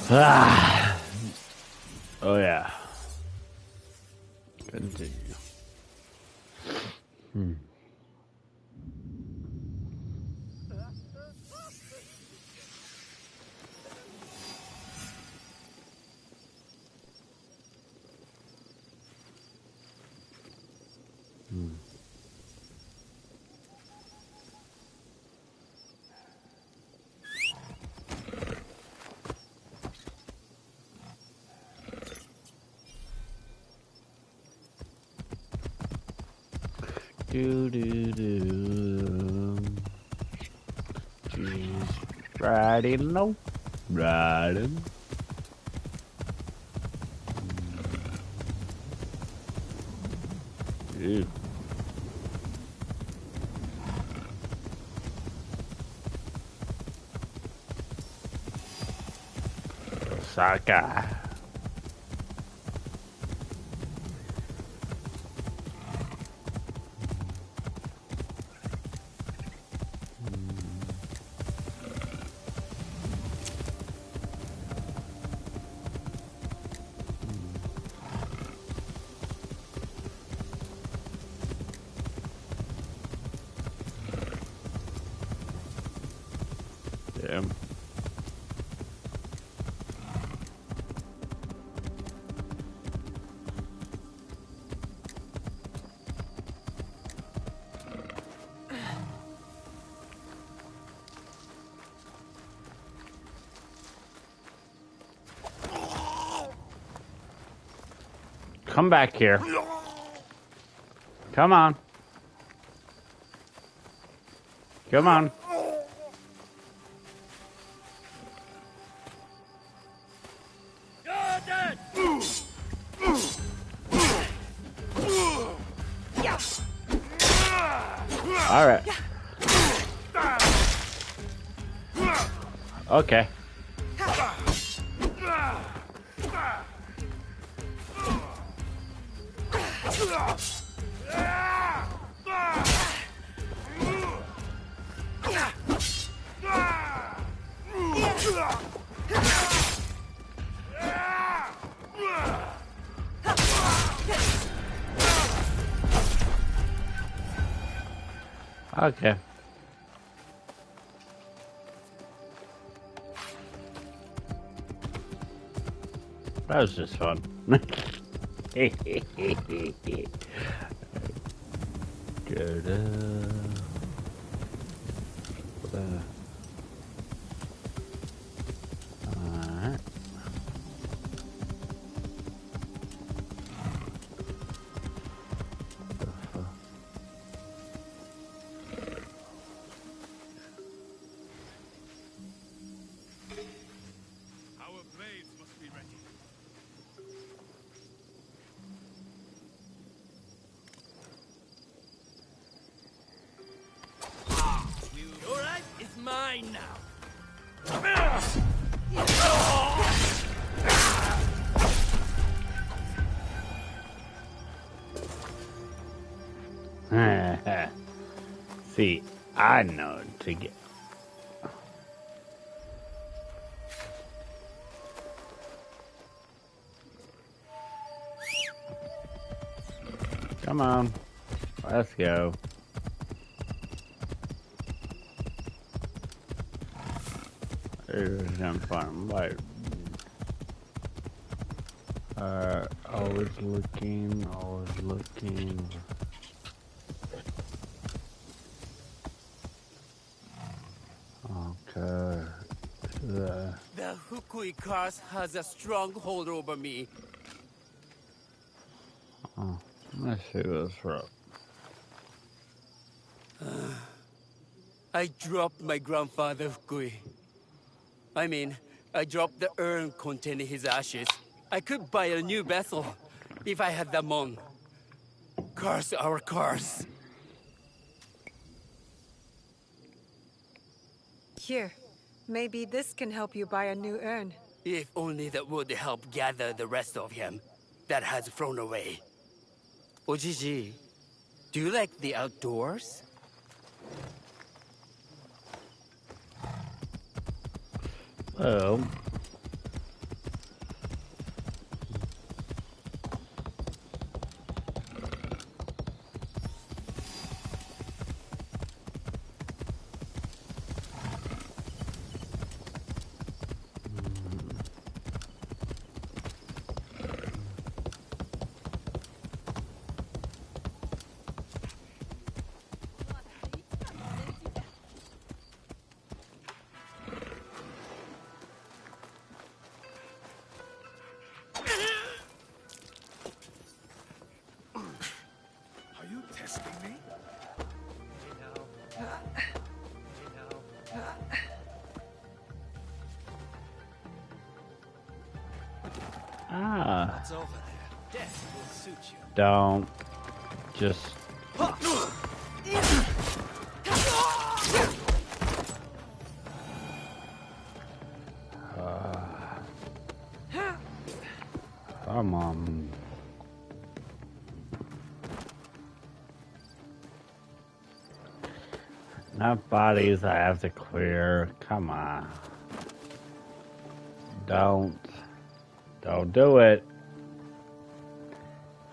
Ah. Oh yeah. Continue. Do do do. She's riding low, riding. Ew. Saka. Damn. Come back here. Come on. Come on. All right. Okay. Okay. That was just fun. Good. Alright. Our blades must be ready. Your life is mine now. See, I know to get. Come on, let's go. There's some fun, like, always looking, always looking. Okay. The Hukui curse has a strong hold over me. Oh, let's see what's up. I dropped my grandfather Hukui. I mean, I dropped the urn containing his ashes. I could buy a new vessel if I had them on. Curse our curse. Here, maybe this can help you buy a new urn. If only that would help gather the rest of him that has flown away. Ojiji, do you like the outdoors? Well, Ah. What's over there? Death will suit you. Don't. Just. Come on. Not bodies I have to clear. Come on. Don't do it.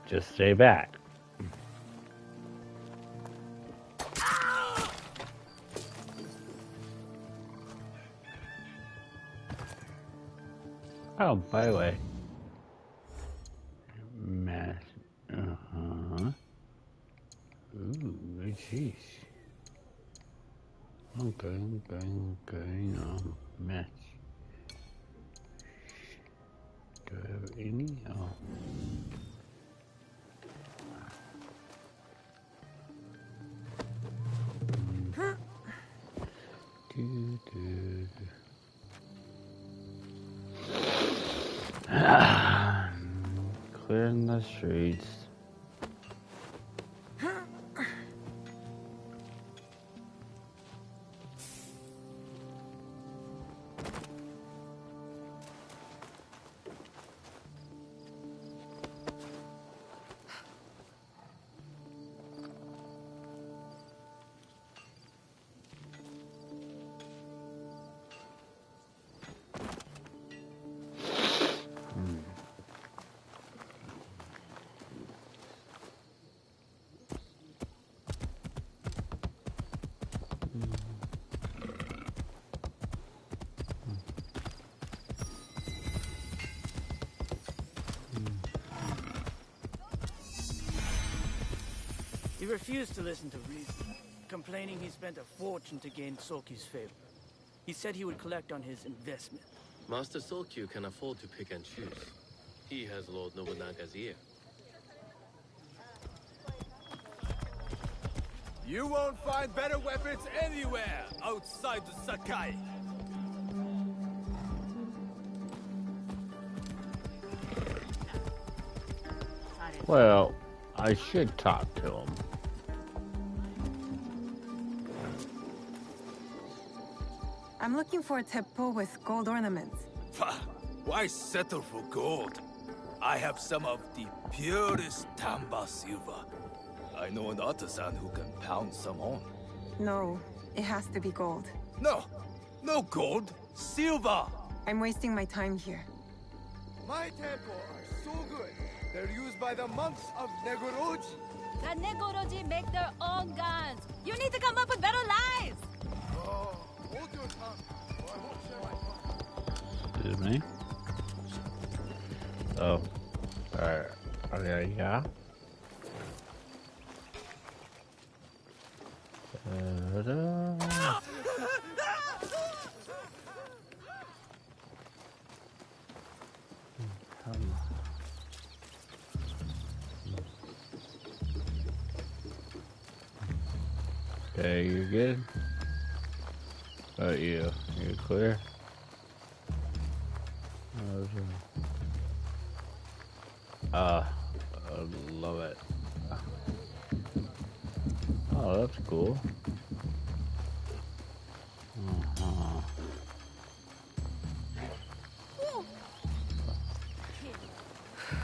Just stay back. Oh, by the way. Match. Ooh, jeez. Okay. Match. Do I have any? Oh. Clearing the streets. He refused to listen to reason, complaining he spent a fortune to gain Sokyu's favor. He said he would collect on his investment. Master Sokyu can afford to pick and choose. He has Lord Nobunaga's ear. You won't find better weapons anywhere outside the Sakai. Well, I should talk to him. I'm looking for a teppo with gold ornaments. Why settle for gold? I have some of the purest Tamba silver. I know an artisan who can pound some on. No, it has to be gold. No gold, silver. I'm wasting my time here. My temple are so good. They're used by the monks of Negoroji. The Negoroji make their own guns. You need to come up with better lies. Oh, hold your tongue. Or I won't share my Excuse me. Oh. Okay, yeah. Okay, you're good? Oh, you're clear? I love it. Oh, that's cool.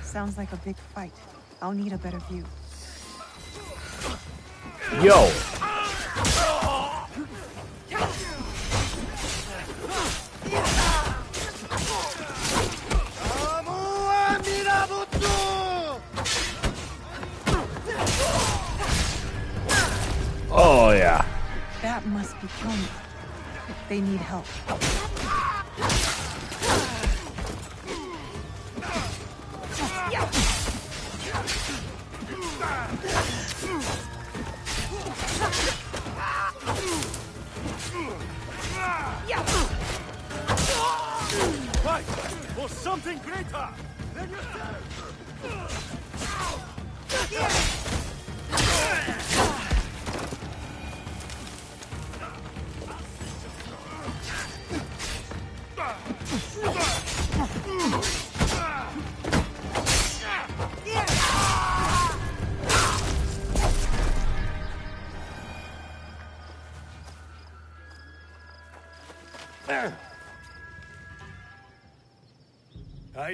Sounds like a big fight. I'll need a better view. Yo! Oh, yeah. That must be Kyomi. They need help. Fight for something greater than yourself. I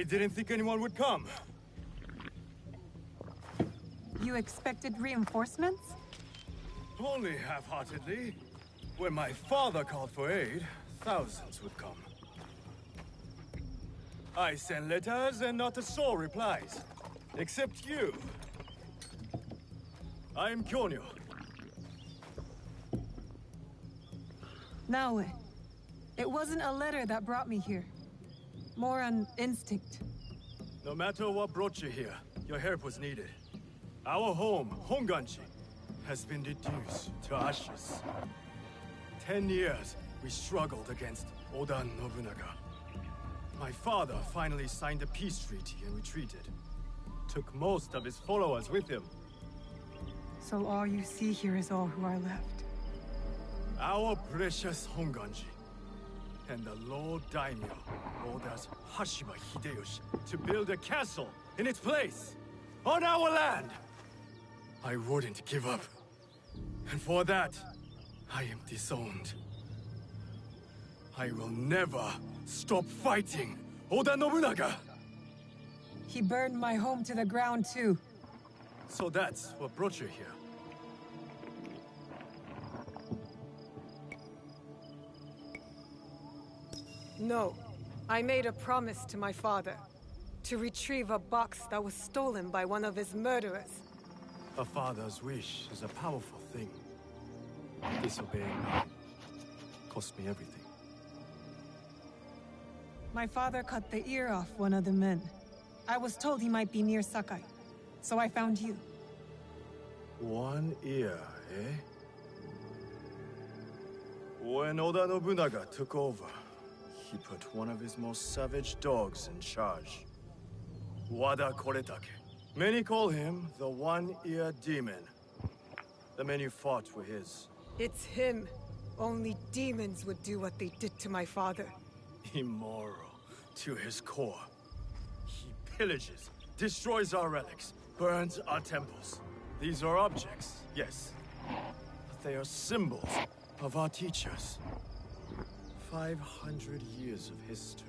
didn't think anyone would come. You expected reinforcements? Only half-heartedly. When my father called for aid, thousands would come. I send letters and not a soul replies. Except you. I am Kyonyo. Naoe, it wasn't a letter that brought me here. More an instinct. No matter what brought you here, your help was needed. Our home, Honganji, has been reduced to ashes. 10 years, we struggled against Oda Nobunaga. My father finally signed a peace treaty and retreated. Took most of his followers with him. So all you see here is all who are left. Our precious Honganji. And the Lord Daimyo orders Hashiba Hideyoshi to build a castle in its place, on our land! I wouldn't give up. And for that, I am disowned. I will never stop fighting Oda Nobunaga! He burned my home to the ground too. So that's what brought you here. No. I made a promise to my father. To retrieve a box that was stolen by one of his murderers. A father's wish is a powerful thing. Disobeying me cost me everything. My father cut the ear off one of the men. I was told he might be near Sakai, so I found you. One ear, eh? When Oda Nobunaga took over, he put one of his most savage dogs in charge. Wada Koretake. Many call him the One-Ear Demon. The men you fought were his. It's him. Only demons would do what they did to my father. Immoral to his core. He pillages, destroys our relics, burns our temples. These are objects, yes. But they are symbols of our teachers. 500 years of history.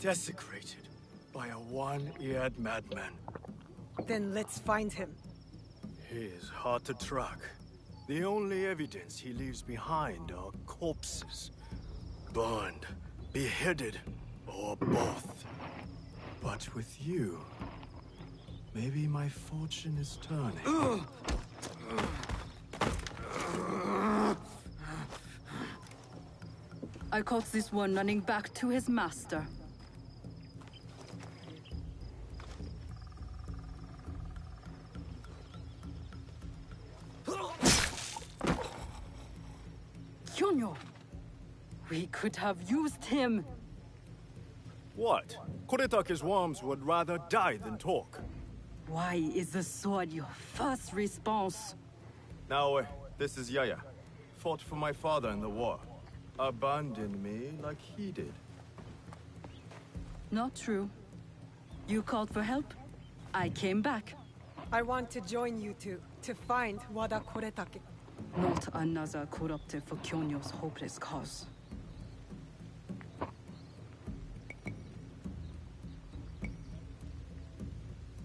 Desecrated by a one-eared madman. Then let's find him. He is hard to track. The only evidence he leaves behind are corpses. Burned, beheaded, or both. But with you, maybe my fortune is turning. I caught this one running back to his master. Kyonyo! We could have used him! What? Koretake's worms would rather die than talk. Why is the sword your first response? Now, this is Yaya. Fought for my father in the war. Abandoned me like he did. Not true. You called for help. I came back. I want to join you two, to find Wada Koretake. Not another corrupted for Kyonyo's hopeless cause.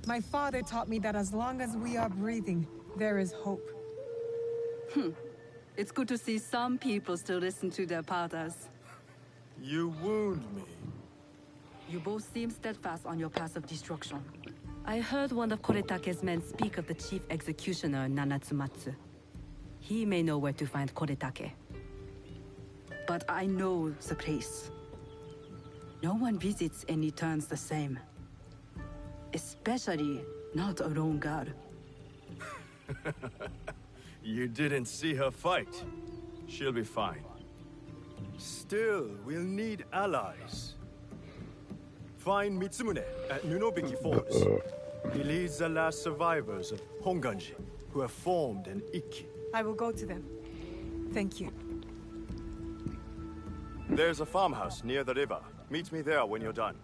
My father taught me that as long as we are breathing, there is hope. It's good to see some people still listen to their pathas. You wound me. You both seem steadfast on your path of destruction. I heard one of Koretake's men speak of the chief executioner, Nanatsumatsu. He may know where to find Koretake. But I know the place. No one visits and returns the same. Especially not a lone guard. You didn't see her fight. She'll be fine. Still, we'll need allies. Find Mitsumune at Nunobiki Falls. He leads the last survivors of Honganji, who have formed an Ikki. I will go to them. Thank you. There's a farmhouse near the river. Meet me there when you're done.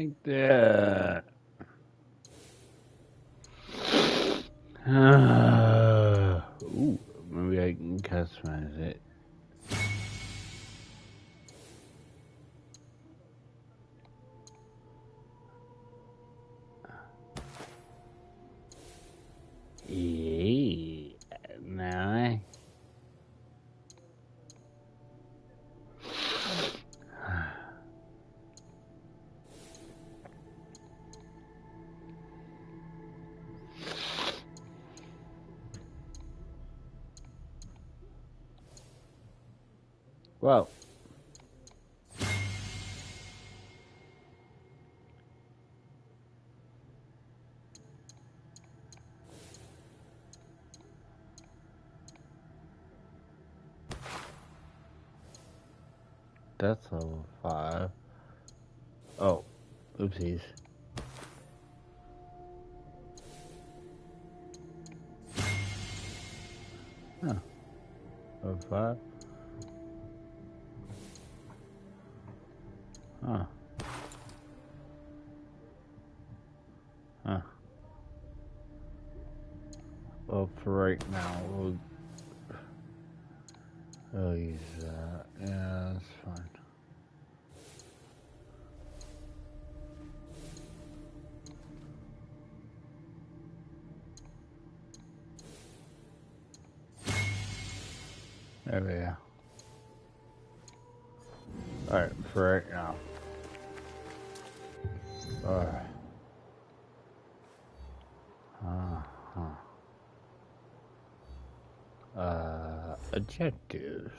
like that. Ooh, maybe I can customize it. Yeah, now well, that's level 5. Oh, oopsies. Huh. Level 5? Huh. Huh. Well, for right now, we'll use that. Yeah, that's fine. There we go. Alright, for right now. Alright. Objectives.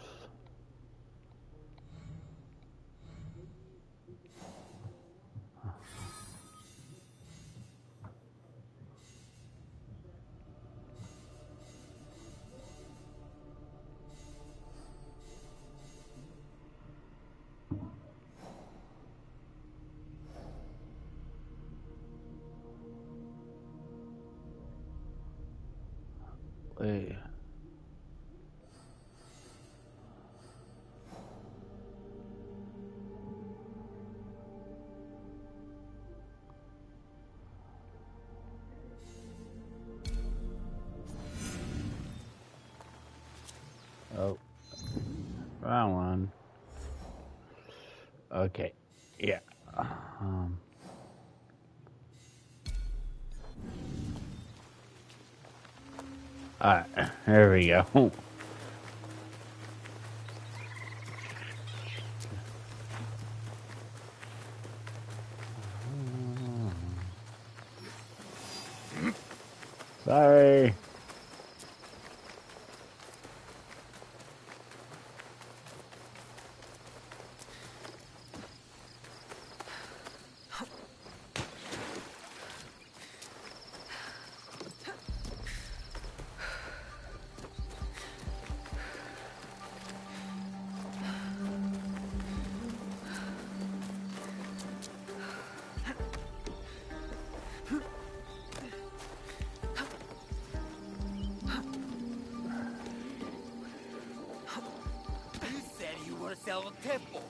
Wait. Oh. Wrong one. Okay. Yeah. Alright, there we go. Sorry. Temple.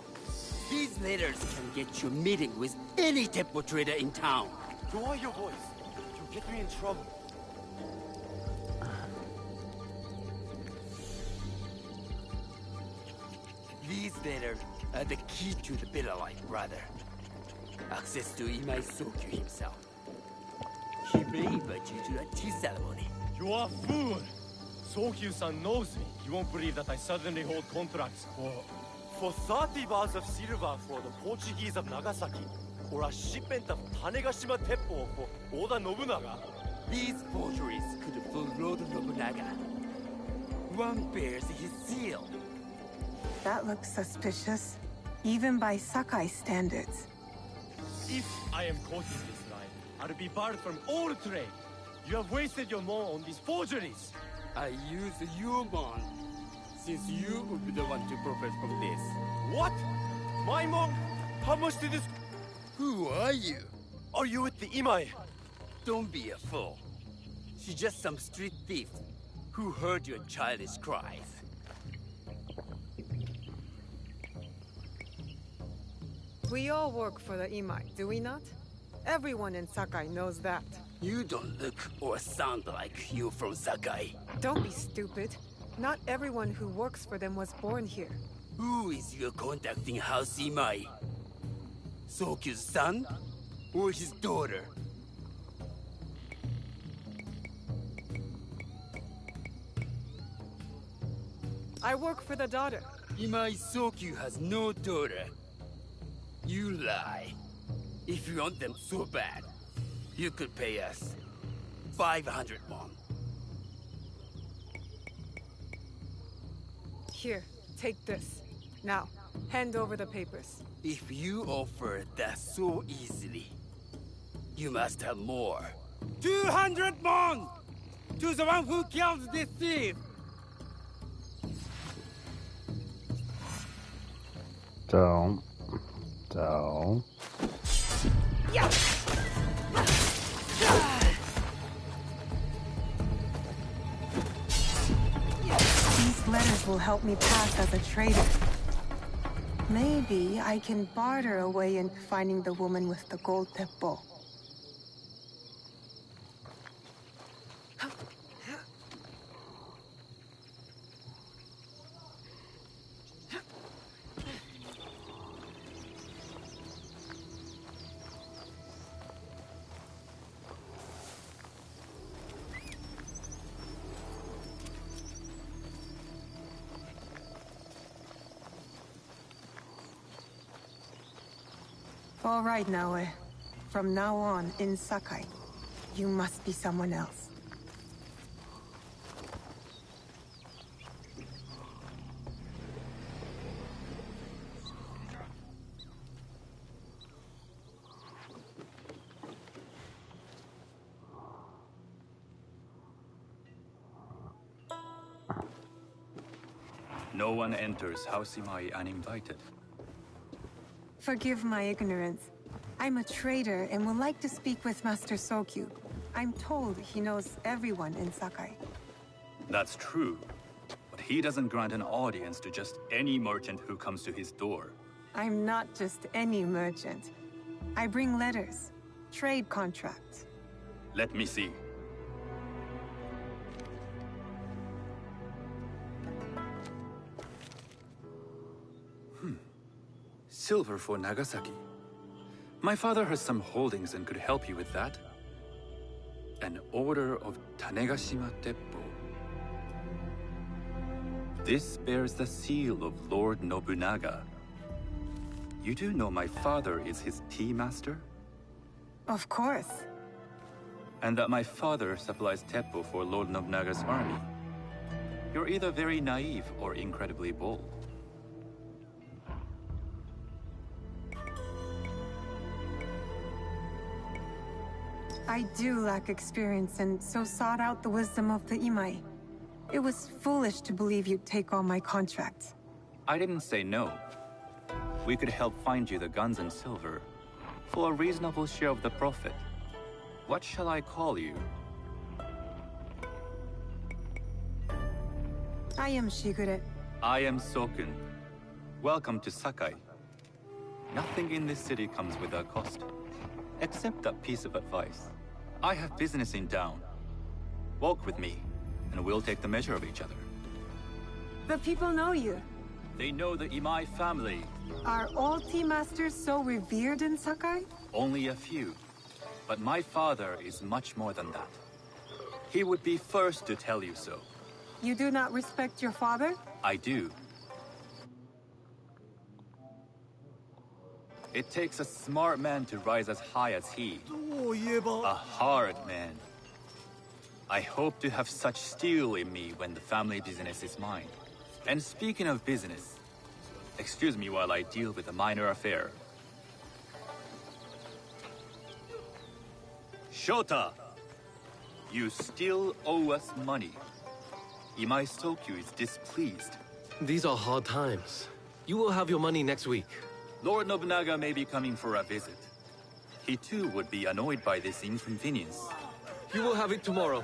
These letters can get you a meeting with any temple trader in town. Lower your voice. You'll get me in trouble. These letters are the key to the Pillar Light, brother. Access to Imai Sokyu himself. He may invite you to a tea ceremony. You are a fool! Sokyu-san knows me. You won't believe that I suddenly hold contracts for 30 bars of silver for the Portuguese of Nagasaki, or a shipment of Tanegashima Teppo for Oda Nobunaga. These forgeries could fool Lord Nobunaga. One bears his seal. That looks suspicious, even by Sakai standards. If I am caught in this lie, I'll be barred from all trade. You have wasted your mon on these forgeries. I use your mon, since you would be the one to profit from this. What? My mon? How much did this... Who are you? Are you with the Imai? Don't be a fool. She's just some street thief who heard your childish cries. We all work for the Imai, do we not? Everyone in Sakai knows that. You don't look or sound like you from Sakai. Don't be stupid. Not everyone who works for them was born here. Who is your contacting House Imai? Sokyu's son? Or his daughter? I work for the daughter. Imai Sokyu has no daughter. You lie. If you want them so bad, you could pay us 500 won. Here, take this. Now, hand over the papers. If you offer that so easily, you must have more. 200 won! To the one who killed this thief! Don't. Yeah! These letters will help me pass as a traitor. Maybe I can barter a way into finding the woman with the gold teppo. All right, Naoe. From now on, in Sakai, you must be someone else. No one enters House Imai uninvited. Forgive my ignorance. I'm a trader and would like to speak with Master Sokyu. I'm told he knows everyone in Sakai. That's true. But he doesn't grant an audience to just any merchant who comes to his door. I'm not just any merchant. I bring letters, trade contracts. Let me see. Silver for Nagasaki. My father has some holdings and could help you with that. An order of Tanegashima Teppo. This bears the seal of Lord Nobunaga. You do know my father is his tea master? Of course. And that my father supplies Teppo for Lord Nobunaga's army. You're either very naive or incredibly bold. I do lack experience and so sought out the wisdom of the Imai. It was foolish to believe you'd take on my contract. I didn't say no. We could help find you the guns and silver for a reasonable share of the profit. What shall I call you? I am Shigure. I am Sokun. Welcome to Sakai. Nothing in this city comes without cost. Except that piece of advice. I have business in town. Walk with me, and we'll take the measure of each other. The people know you. They know the Imai family. Are all tea masters so revered in Sakai? Only a few. But my father is much more than that. He would be first to tell you so. You do not respect your father? I do. It takes a smart man to rise as high as he. A hard man. I hope to have such steel in me when the family business is mine. And speaking of business, excuse me while I deal with a minor affair. Shota! You still owe us money. Imai Sokyu is displeased. These are hard times. You will have your money next week. Lord Nobunaga may be coming for a visit. He too would be annoyed by this inconvenience. You will have it tomorrow.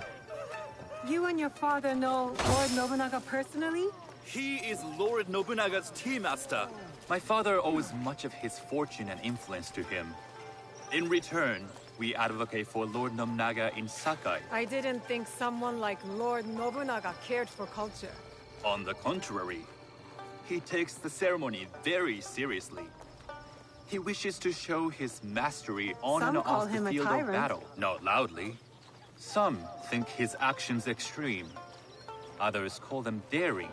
You and your father know Lord Nobunaga personally? He is Lord Nobunaga's tea master. My father owes much of his fortune and influence to him. In return, we advocate for Lord Nobunaga in Sakai. I didn't think someone like Lord Nobunaga cared for culture. On the contrary, he takes the ceremony very seriously. He wishes to show his mastery on and off the field of battle. Not loudly. Some think his actions extreme. Others call them daring.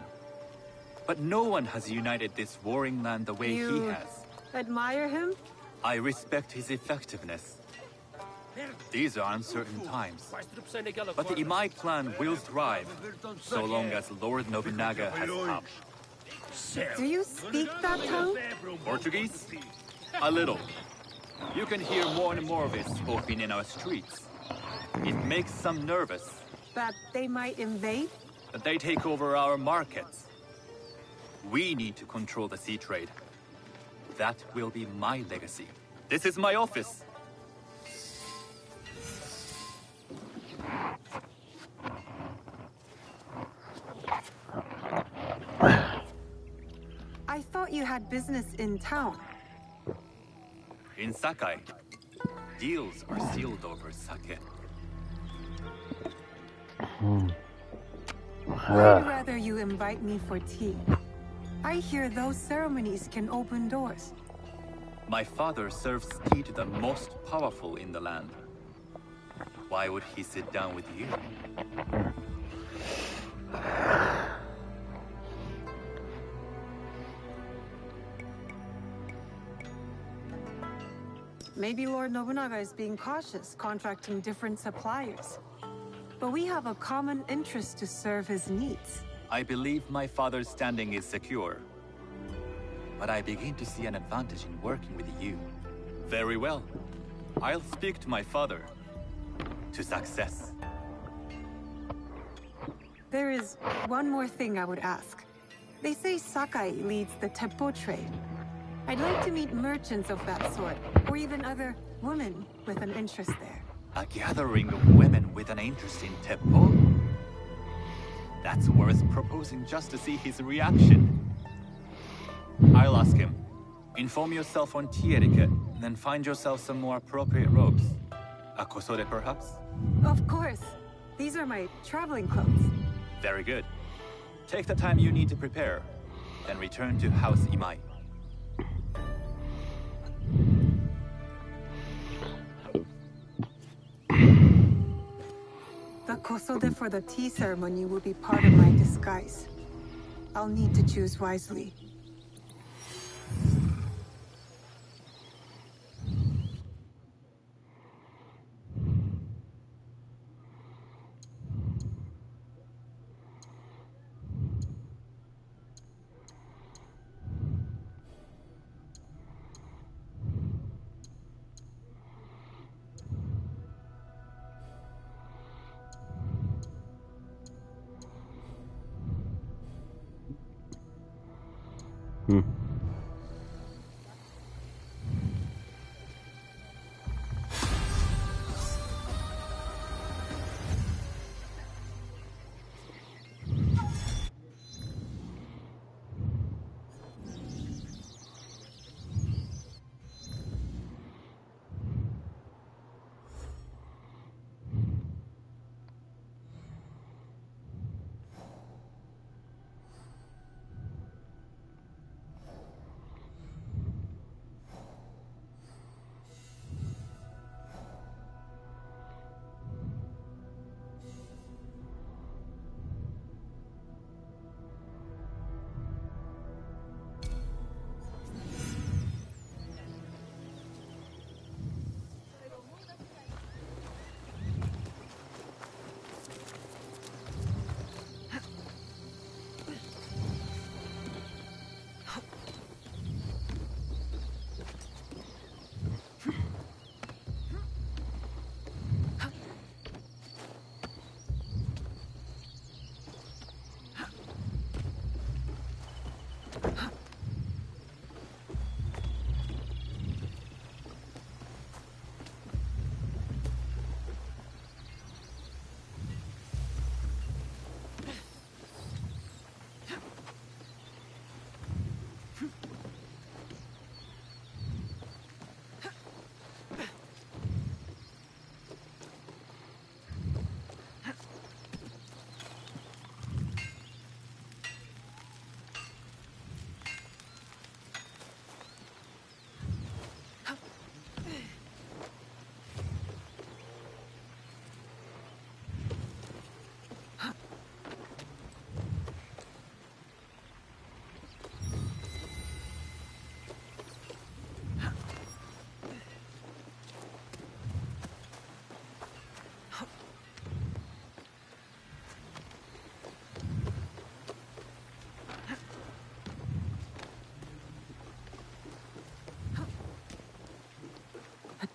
But no one has united this warring land the way he has. Admire him? I respect his effectiveness. These are uncertain times. But the Imai clan will thrive, so long as Lord Nobunaga has power. Do you speak that tongue? Portuguese? A little. You can hear more and more of it spoken in our streets. It makes some nervous. That they might invade? That they take over our markets. We need to control the sea trade. That will be my legacy. This is my office. I thought you had business in town. In Sakai, deals are sealed over sake. I'd rather you invite me for tea. I hear those ceremonies can open doors. My father serves tea to the most powerful in the land. Why would he sit down with you? Maybe Lord Nobunaga is being cautious, contracting different suppliers. But we have a common interest to serve his needs. I believe my father's standing is secure. But I begin to see an advantage in working with you. Very well. I'll speak to my father. To success. There is one more thing I would ask. They say Sakai leads the teppo trade. I'd like to meet merchants of that sort, or even other women with an interest there. A gathering of women with an interest in teppo? That's worth proposing just to see his reaction. I'll ask him. Inform yourself on tea etiquette, then find yourself some more appropriate robes. A kosode, perhaps? Of course. These are my traveling clothes. Very good. Take the time you need to prepare, then return to House Imai. The kosode for the tea ceremony will be part of my disguise. I'll need to choose wisely.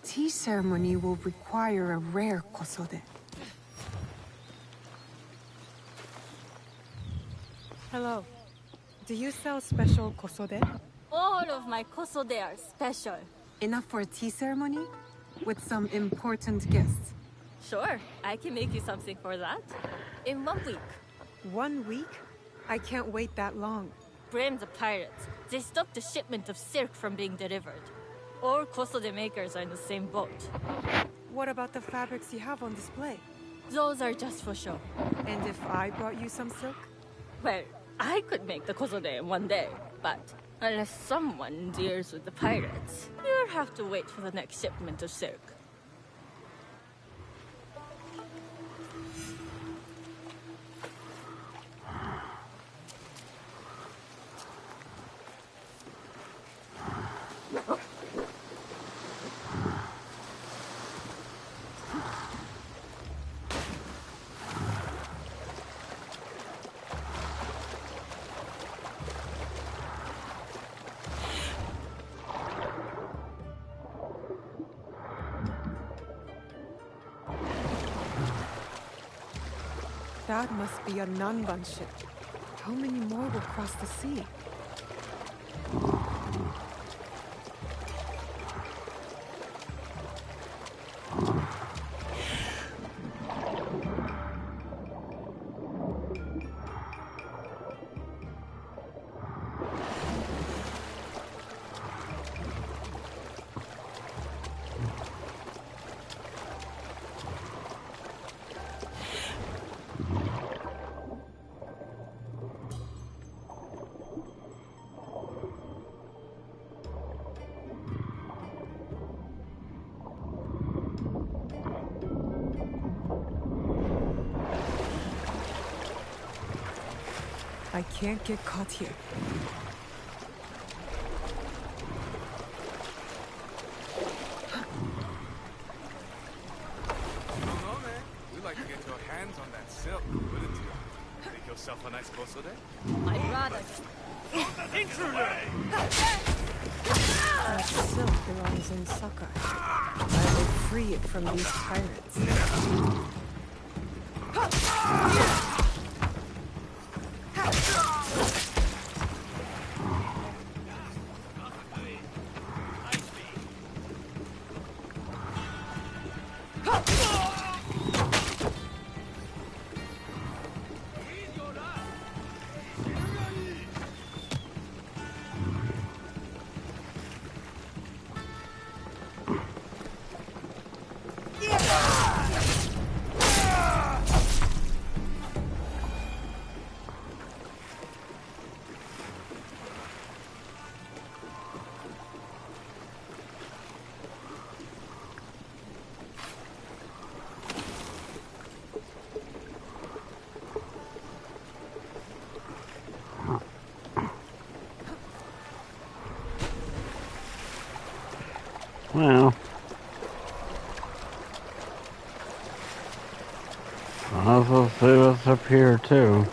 tea ceremony will require a rare kosode. Hello. Do you sell special kosode? All of my kosode are special. Enough for a tea ceremony? With some important guests? Sure, I can make you something for that. In 1 week. 1 week? I can't wait that long. Blame the pirates. They stopped the shipment of silk from being delivered. All kosode makers are in the same boat. What about the fabrics you have on display? Those are just for show. And if I brought you some silk? Well, I could make the kosode in 1 day, but unless someone deals with the pirates, you'll have to wait for the next shipment of silk. That must be a Nanban ship. How many more will cross the sea? I can't get caught here. We'd like to get your hands on that silk, wouldn't you? Make yourself a nice kosode? I'd rather. Intruder! That silk belongs in Sakai. I will free it from these pirates. Well, I'll also see what's up here too.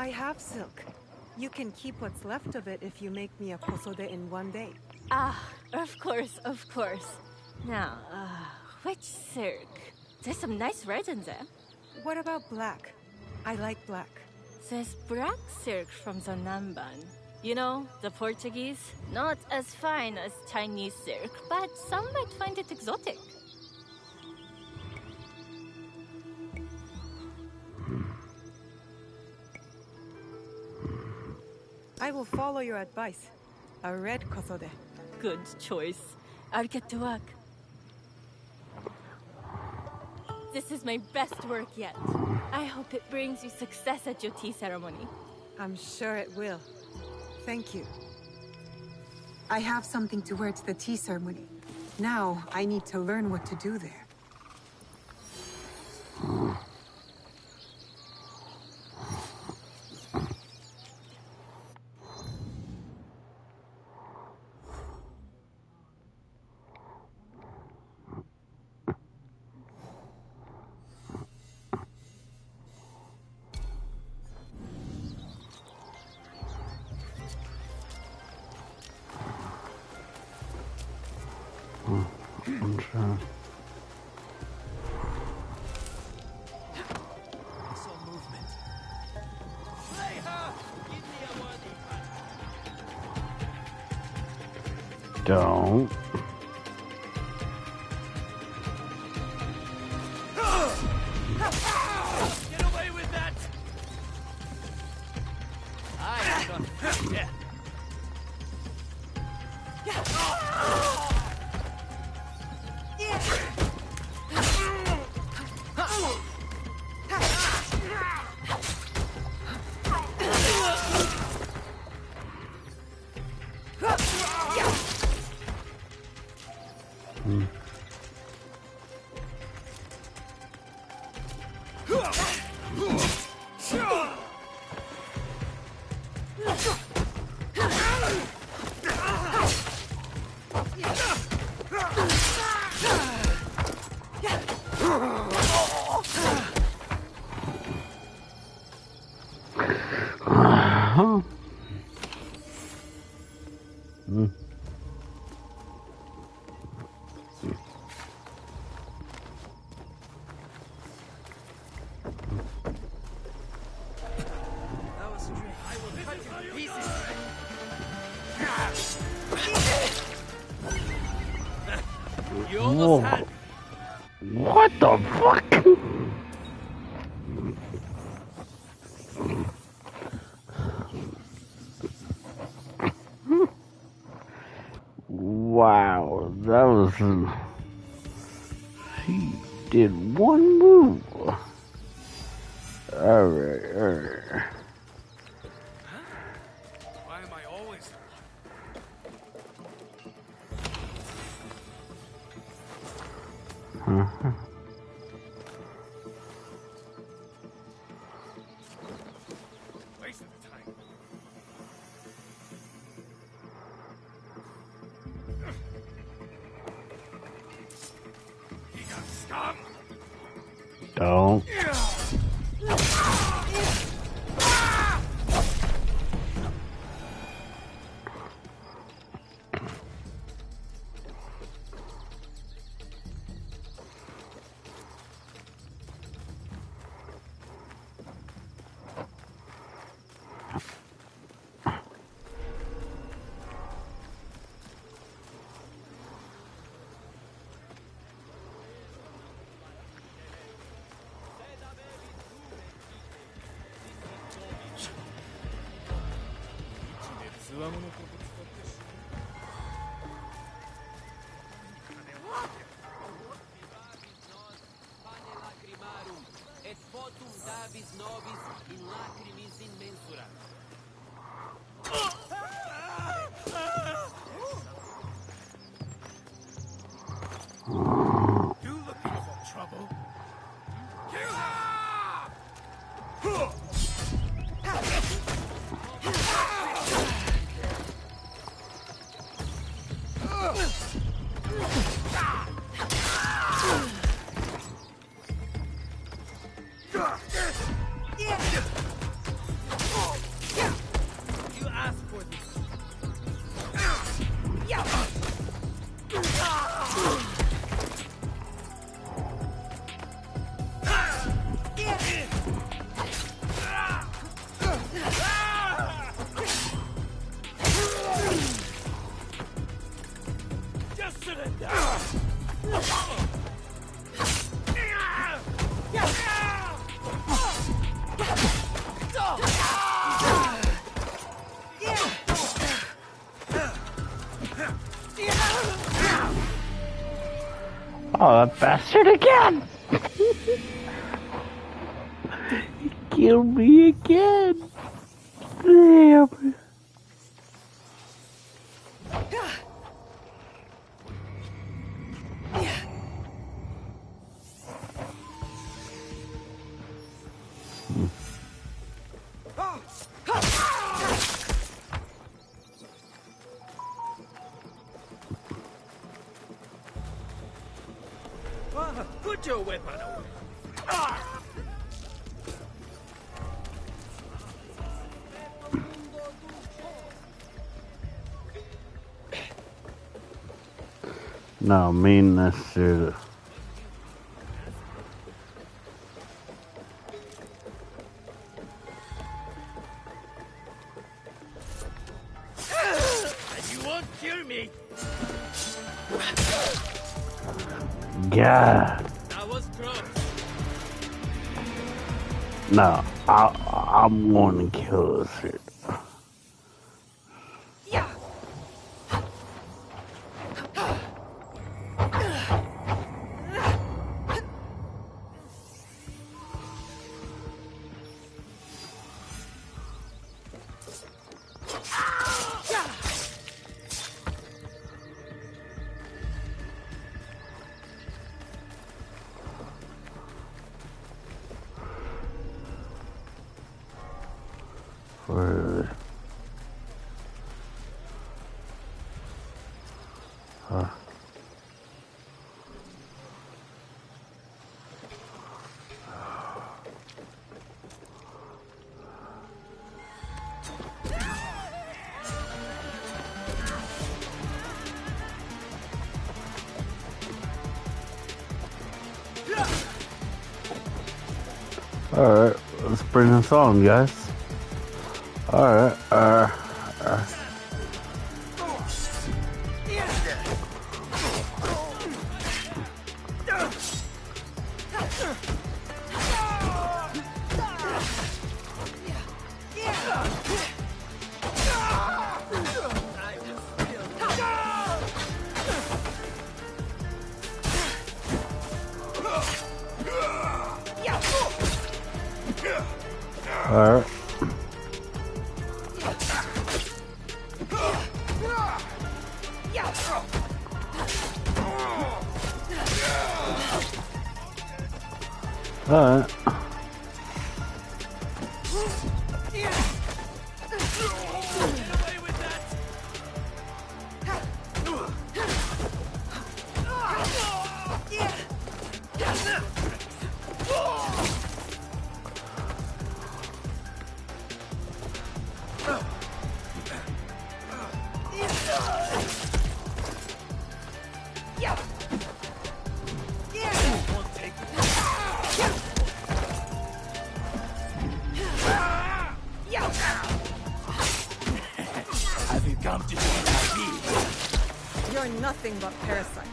I have silk. You can keep what's left of it if you make me a kosode in one day. Ah, of course, of course. Now, which silk? There's some nice red in there. What about black? I like black. There's black silk from the Namban. You know, the Portuguese? Not as fine as Chinese silk, but some might find it exotic. I will follow your advice. A red kosode. Good choice. I'll get to work. This is my best work yet. I hope it brings you success at your tea ceremony. I'm sure it will. Thank you. I have something to wear to the tea ceremony. Now, I need to learn what to do there. Don't. Get away with that! I got yeah. You almost had me. What the fuck? Wow, that was... He did one move. Alright. Why am I always... Wasting the time. You got scum! Don't. Et votum Davis nobis in lacrimis inmensurat. You looking for trouble? Oh, that bastard again! He killed me again! Damn! Put your weapon away. No, mean this shit. And you won't kill me. God. That was close. No, I'm going to kill this shit. Alright, let's bring this on, guys. Alright, alright. Alright. Have you come to join my team? You're nothing but parasites.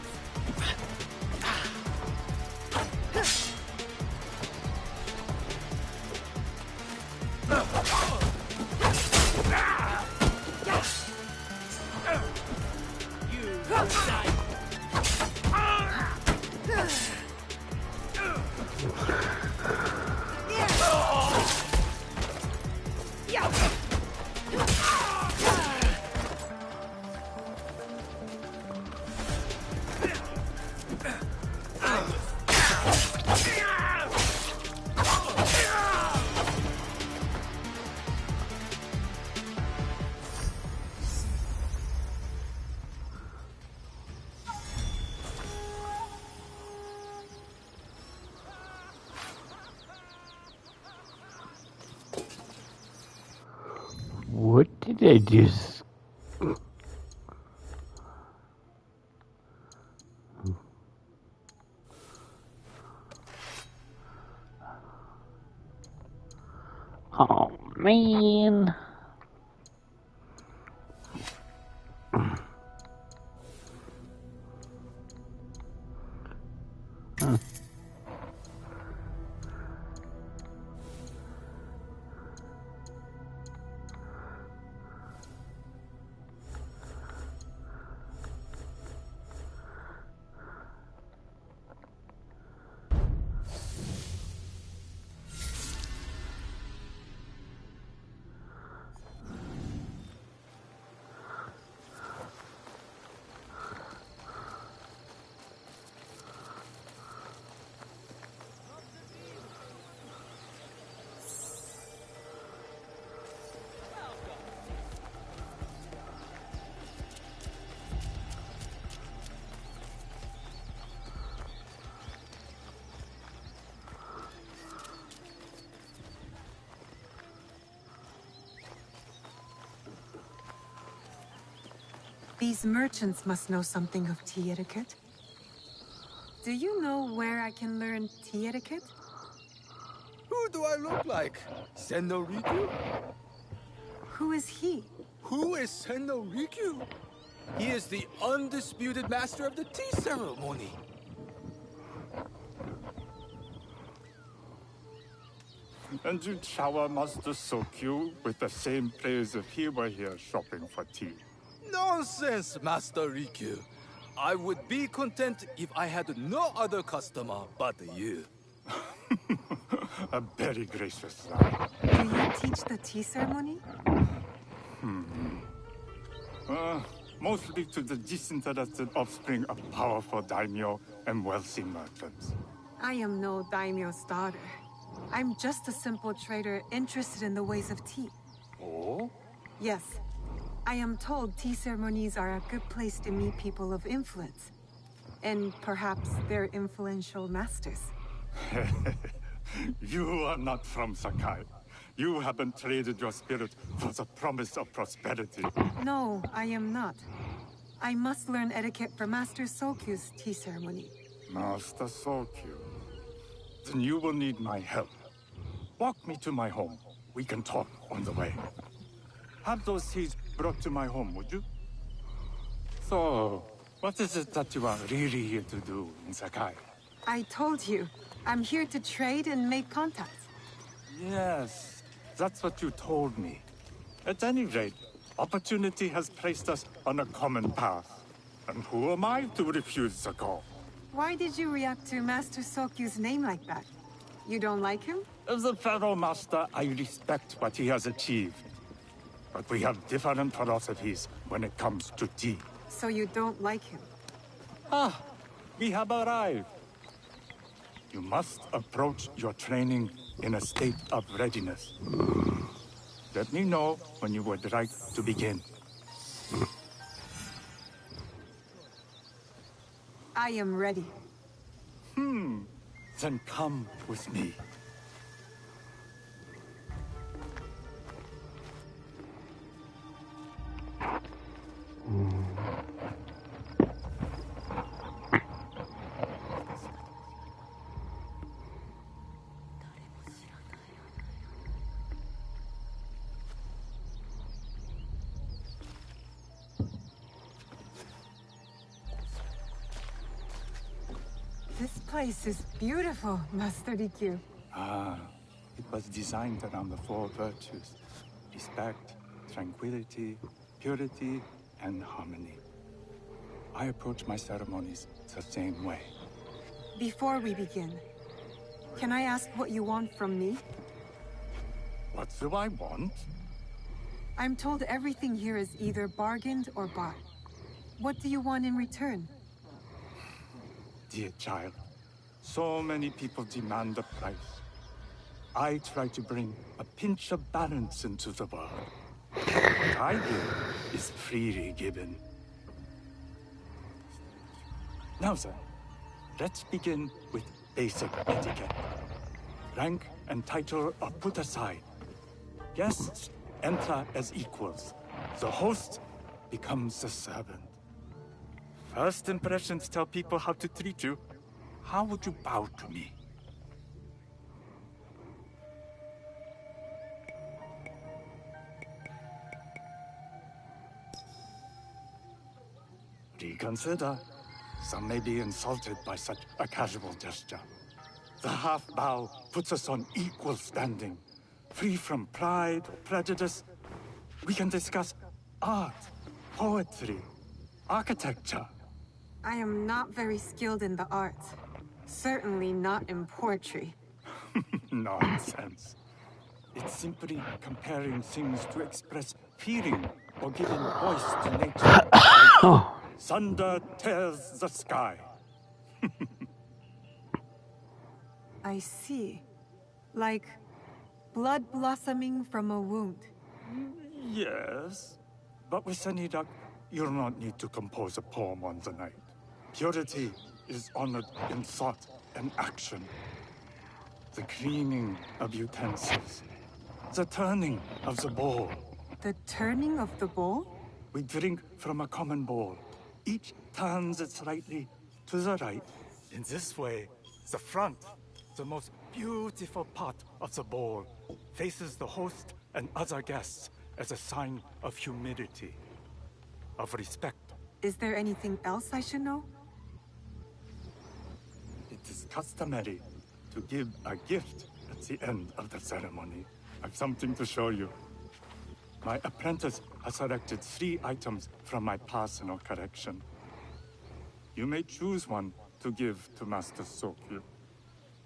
What did I just... Oh, man. Huh. These merchants must know something of tea etiquette. Do you know where I can learn tea etiquette? Who do I look like? Sendo Rikyu? Who is he? Who is Sendo Rikyu? He is the undisputed master of the tea ceremony. And you shower Master Sokyu with the same praise if he were here shopping for tea. Nonsense, Master Rikyu. I would be content if I had no other customer but you. A very gracious lad. Do you teach the tea ceremony? Mostly to the disinterested offspring of powerful daimyo and wealthy merchants. I am no daimyo's daughter. I'm just a simple trader interested in the ways of tea. Oh? Yes. I am told tea ceremonies are a good place to meet people of influence. And perhaps their influential masters. You are not from Sakai. You haven't traded your spirit for the promise of prosperity. No, I am not. I must learn etiquette for Master Sokyu's tea ceremony. Master Sokyu. Then you will need my help. Walk me to my home. We can talk on the way. Have those teas brought to my home, would you? So, what is it that you are really here to do in Sakai? I told you, I'm here to trade and make contacts. Yes, that's what you told me. At any rate, opportunity has placed us on a common path. And who am I to refuse the call? Why did you react to Master Sokyu's name like that? You don't like him? As a Pharaoh Master, I respect what he has achieved. But we have different philosophies when it comes to tea. So you don't like him? Ah, we have arrived. You must approach your training in a state of readiness. Let me know when you would like to begin. I am ready. Then come with me. This place is beautiful, Master Rikyu. It was designed around the four virtues: respect, tranquility, purity, and harmony. I approach my ceremonies the same way. Before we begin, can I ask what you want from me? What do I want? I'm told everything here is either bargained or bought. What do you want in return? Dear child, so many people demand a price. I try to bring a pinch of balance into the world. What I give is freely given. Now then, let's begin with basic etiquette. Rank and title are put aside. Guests enter as equals. The host becomes the servant. First impressions tell people how to treat you. How would you bow to me? Reconsider. Some may be insulted by such a casual gesture. The half bow puts us on equal standing, free from pride or prejudice. We can discuss art, poetry, architecture. I am not very skilled in the arts. Certainly not in poetry. Nonsense. It's simply comparing things to express feeling or giving voice to nature. Like thunder tears the sky. I see. Like blood blossoming from a wound. Yes, but with any luck, you'll not need to compose a poem on the night. Purity is honored in thought and action. The cleaning of utensils. The turning of the bowl. The turning of the bowl? we drink from a common bowl. Each turns it slightly to the right. In this way, the front, the most beautiful part of the bowl, faces the host and other guests as a sign of humility, of respect. Is there anything else I should know? It is customary to give a gift at the end of the ceremony. I've something to show you. My apprentice has selected 3 items from my personal collection. You may choose one to give to Master Sokyu.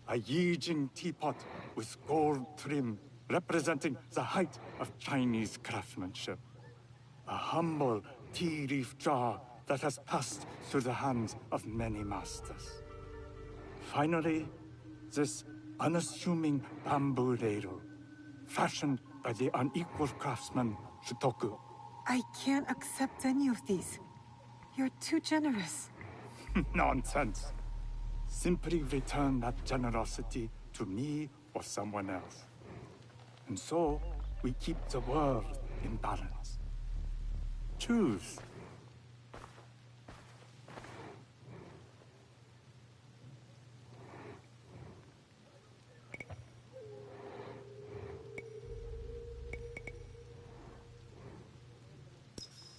A Yijing teapot with gold trim, representing the height of Chinese craftsmanship. A humble tea leaf jar that has passed through the hands of many masters. Finally, this unassuming bamboo ladle, fashioned by the unequal craftsman Shutoku. I can't accept any of these. You're too generous. Nonsense. Simply return that generosity to me or someone else. And so, we keep the world in balance. Choose.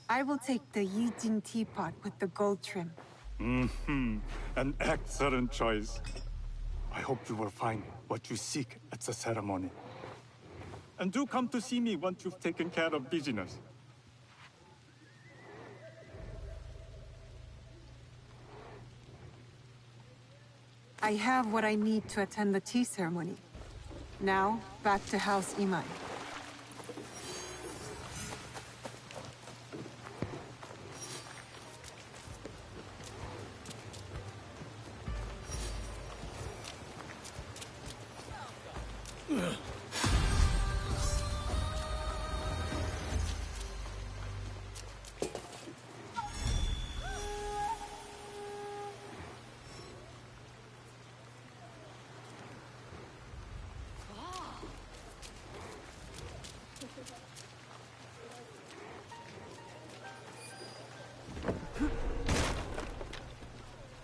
I will take the Yijing teapot with the gold trim. An excellent choice. I hope you will find what you seek at the ceremony. And do come to see me once you've taken care of business. I have what I need to attend the tea ceremony. Now, back to House Imai.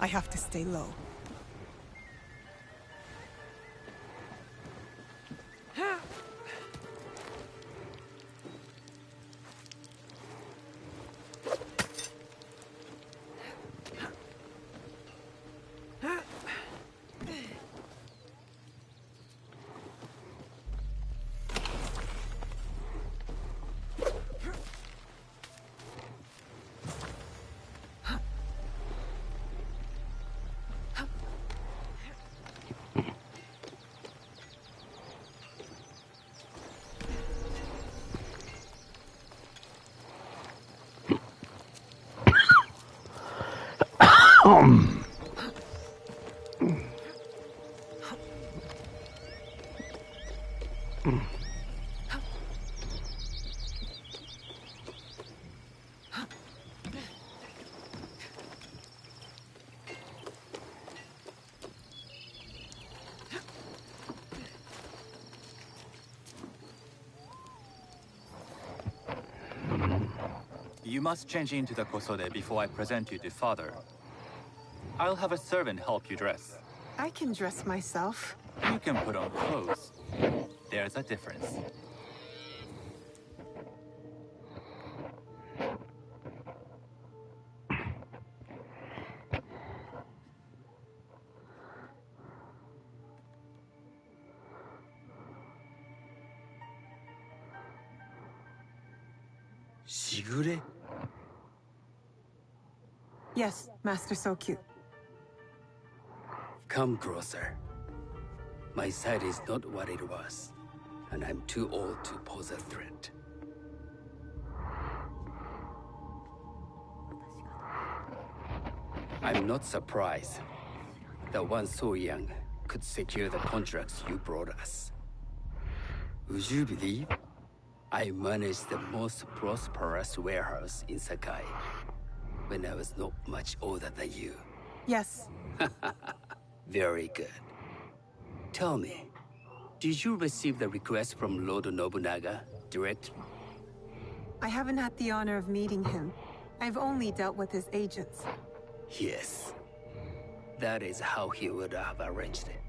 I have to stay low. You must change into the kosode before I present you to father. I'll have a servant help you dress. I can dress myself. You can put on clothes. There's a difference. Shigure? Yes, Master Sokyu. Come closer. My sight is not what it was, and I'm too old to pose a threat. I'm not surprised that one so young could secure the contracts you brought us. Would you believe I managed the most prosperous warehouse in Sakai when I was not much older than you? Yes. Very good. Tell me, did you receive the request from Lord Nobunaga directly? I haven't had the honor of meeting him. I've only dealt with his agents. Yes. That is how he would have arranged it.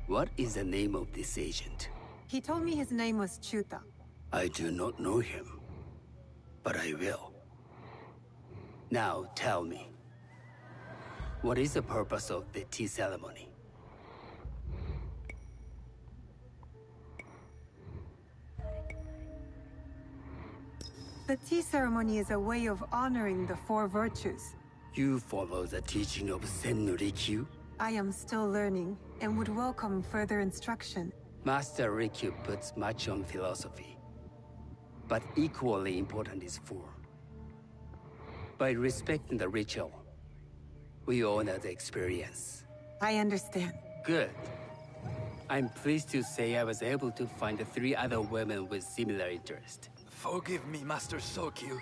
What is the name of this agent? He told me his name was Chuta. I do not know him, but I will. Now tell me, what is the purpose of the tea ceremony? The tea ceremony is a way of honoring the four virtues. You follow the teaching of Sennu Rikyu? I am still learning, and would welcome further instruction. Master Rikyu puts much on philosophy, but equally important is form. By respecting the ritual, we honor the experience. I understand. Good. I'm pleased to say I was able to find 3 other women with similar interest. Forgive me, Master Sokyu.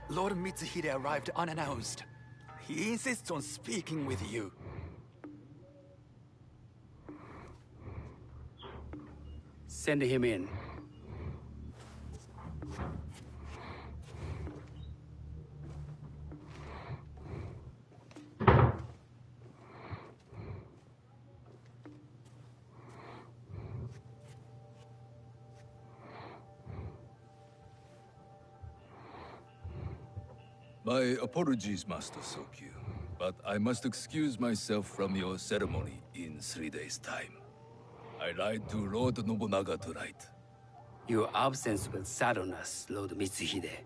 Lord Mitsuhide arrived unannounced. He insists on speaking with you. Send him in. My apologies, Master Sokyu, but I must excuse myself from your ceremony in 3 days' time. I lied to Lord Nobunaga tonight. Your absence will sadden us, Lord Mitsuhide.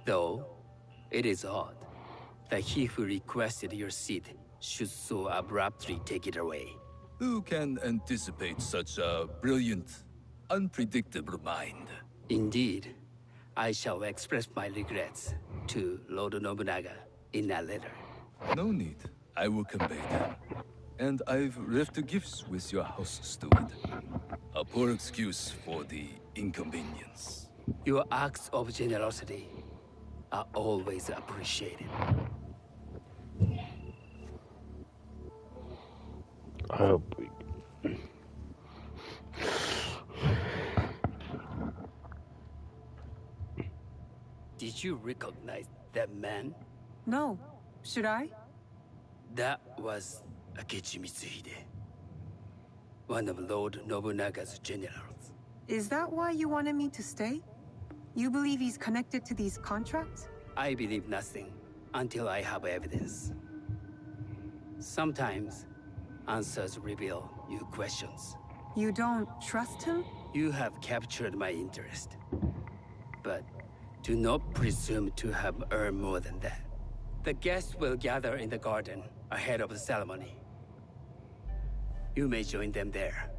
Though, it is odd that he who requested your seat should so abruptly take it away. Who can anticipate such a brilliant, unpredictable mind? Indeed, I shall express my regrets to Lord Nobunaga in a letter. No need. I will convey them. And I've left gifts with your house steward. A poor excuse for the inconvenience. Your acts of generosity are always appreciated. I hope we... Did you recognize that man? No. Should I? That was Akechi Mitsuhide, one of Lord Nobunaga's generals. Is that why you wanted me to stay? You believe he's connected to these contracts? I believe nothing until I have evidence. Sometimes, answers reveal new questions. You don't trust him? You have captured my interest. But do not presume to have earned more than that. The guests will gather in the garden ahead of the ceremony. You may join them there.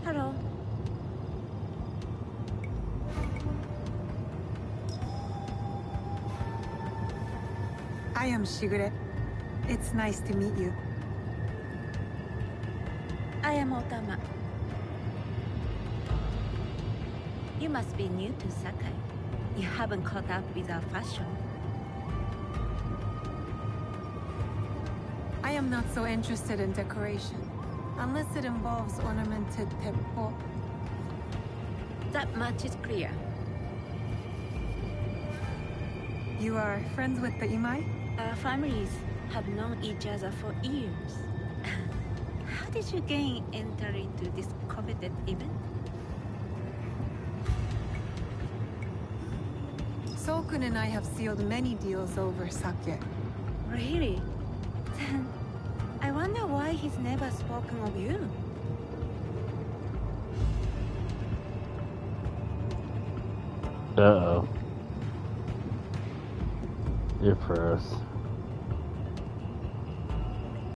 Hello. I am Shigure. It's nice to meet you. I am Otama. You must be new to Sakai. You haven't caught up with our fashion. I am not so interested in decoration, unless it involves ornamented teppo. That much is clear. You are friends with the Imai? Our families have known each other for years. How did you gain entry into this coveted event? Solkun and I have sealed many deals over sake. Really? Then I wonder why he's never spoken of you. Uh-oh. You're first.